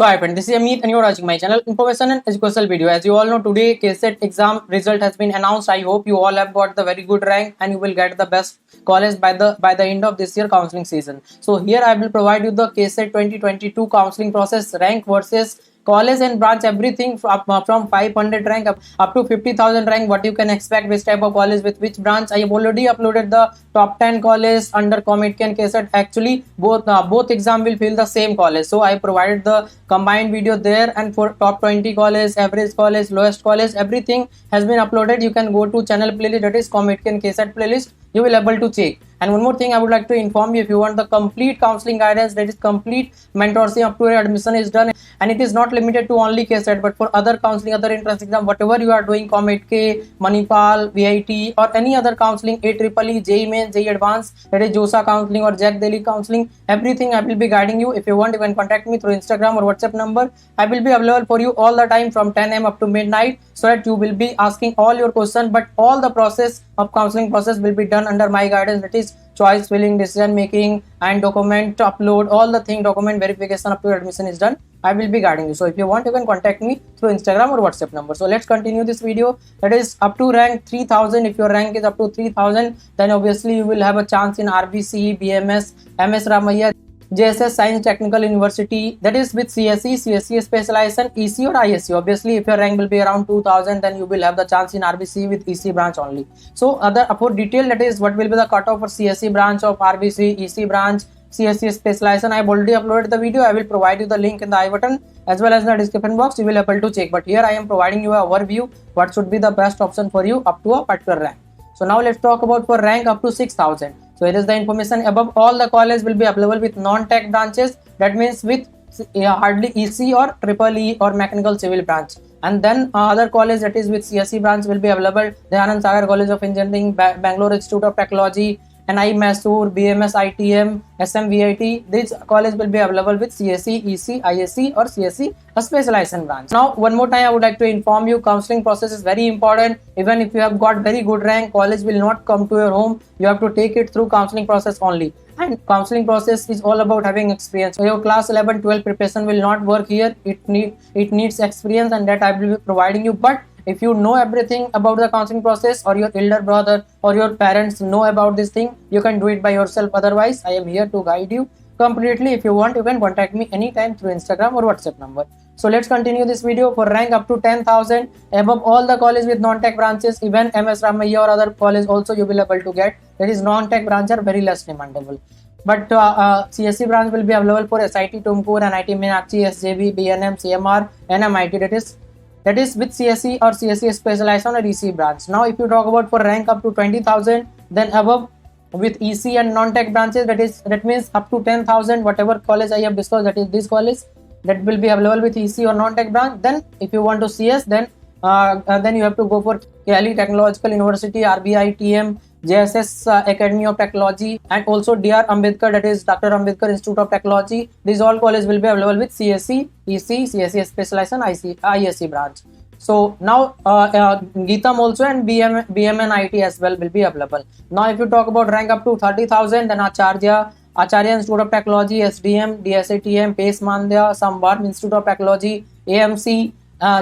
So hi friend, this is Amit and you are watching my channel Information and Educational Video. As you all know, today KSET exam result has been announced. I hope you all have got the very good rank and you will get the best college by the end of this year counseling season. So here I will provide you the KSET 2022 counseling process, rank versus college and branch, everything from 500 rank up to 50,000 rank, what you can expect, which type of college with which branch. I have already uploaded the top 10 college under Comet and KSET. Actually both exam will fill the same college, so I provided the combined video there, and for top 20 college, average college, lowest college, everything has been uploaded. You can go to channel playlist, that is Comet and KSET playlist. You will able to check. And one more thing I would like to inform you, if you want the complete counseling guidance, that is complete mentorship up to your admission is done, and it is not limited to only KSET, but for other counseling, other entrance exam, whatever you are doing, Comet K, Manipal, VIT, or any other counseling, AEEE, JEE Main, JEE Advanced, that is JOSA counseling or Jack Daily counseling, everything I will be guiding you. If you want, you can contact me through Instagram or WhatsApp number. I will be available for you all the time from 10 am up to midnight, so that you will be asking all your questions, but all the process of counseling process will be done under my guidance, that is choice filling, decision making, and document upload, all the thing, document verification up to admission is done. I will be guiding you. So if you want, you can contact me through Instagram or WhatsApp number. So let's continue this video. That is up to rank 3000. If your rank is up to 3000, then obviously you will have a chance in RBC, BMS, MS Ramaiah, JSS Science Technical University, that is with CSE, CSE specialization, EC or ISC. Obviously, if your rank will be around 2000, then you will have the chance in RBC with EC branch only. So other for detail, that is what will be the cutoff for CSE branch of RBC, EC branch, CSE specialization. I have already uploaded the video. I will provide you the link in the I button as well as in the description box. You will be able to check. But here I am providing you a overview what should be the best option for you up to a particular rank. So now let's talk about for rank up to 6000. So here is the information. Above all the college will be available with non-tech branches. That means with hardly EC or triple E or mechanical civil branch. And then other college, that is with CSE branch, will be available. Dayanand Sagar College of Engineering, Bangalore Institute of Technology, NI Mysore, BMS ITM, SMVIT. These college will be available with CSE, EC, ISC or CSE a specialization branch. Now one more time I would like to inform you, counseling process is very important. Even if you have got very good rank, college will not come to your home. You have to take it through counseling process only. And counseling process is all about having experience. So your class 11, 12 preparation will not work here. It needs experience, and that I will be providing you. But if you know everything about the counseling process, or your elder brother or your parents know about this thing, you can do it by yourself. Otherwise, I am here to guide you completely. If you want, you can contact me anytime through Instagram or WhatsApp number. So let's continue this video. For rank up to 10,000, above all the college with non-tech branches, even MS Ramaiah or other college also you will able to get. That is non-tech branch are very less demandable. But CSE branch will be available for SIT Tumkur, NIT Meenakshi, SJB, BNM, CMR, NMIT. That is with CSE or CSE specialization or EC branch. Now if you talk about for rank up to 20,000, then above with EC and non-tech branches, that means up to 10,000, whatever college I have discussed, that is this college, that will be available with EC or non-tech branch. Then if you want to CS, then you have to go for Cali Technological University, RBI, TM, JSS Academy of Technology, and also DR Ambedkar, that is Dr. Ambedkar Institute of Technology. These all colleges will be available with CSE, EC, CSE specialization, ISC branch. So now Geetam also and BM and IT as well will be available. Now if you talk about rank up to 30,000, then Acharya Institute of Technology, SDM, DSATM, Pace Mandya, Sambar Institute of Technology, AMC,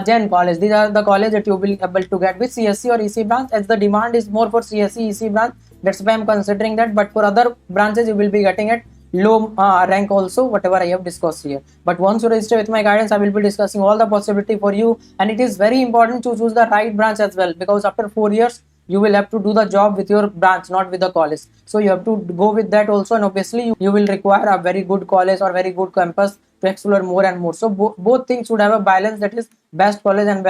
Jain College. These are the college that you will be able to get with CSE or EC branch, as the demand is more for CSE, EC branch. That's why I'm considering that. But for other branches, you will be getting at low rank also, whatever I have discussed here. But once you register with my guidance, I will be discussing all the possibility for you. And it is very important to choose the right branch as well, because after 4 years, you will have to do the job with your branch, not with the college. So you have to go with that also, and obviously you will require a very good college or very good campus to explore more and more. So both things should have a balance, that is best college and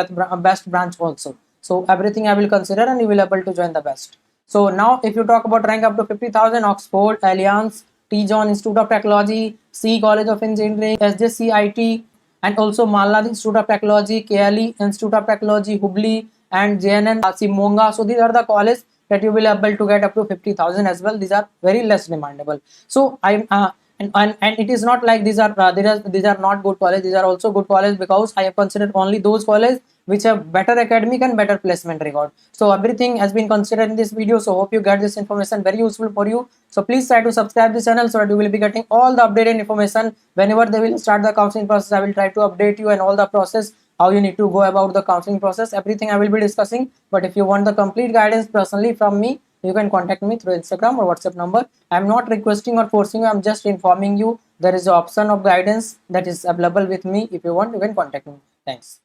best branch also. So everything I will consider, and you will able to join the best. So now if you talk about rank up to 50,000, Oxford, Alliance, T. John Institute of Technology, C College of Engineering, SJCIT, and also Malnad Institute of Technology, KLE Institute of Technology, Hubli, and JNN Simonga. So these are the colleges that you will be able to get up to 50,000 as well. These are very less demandable. So I'm and it is not like these are not good college. These are also good college, because I have considered only those colleges which have better academic and better placement record. So everything has been considered in this video. So hope you get this information very useful for you. So please try to subscribe this channel so that you will be getting all the updated information whenever they will start the counseling process. I will try to update you and all the process, how you need to go about the counseling process, everything I will be discussing. But if you want the complete guidance personally from me, you can contact me through Instagram or WhatsApp number. I am not requesting or forcing you, I am just informing you there is an option of guidance that is available with me. If you want, you can contact me. Thanks.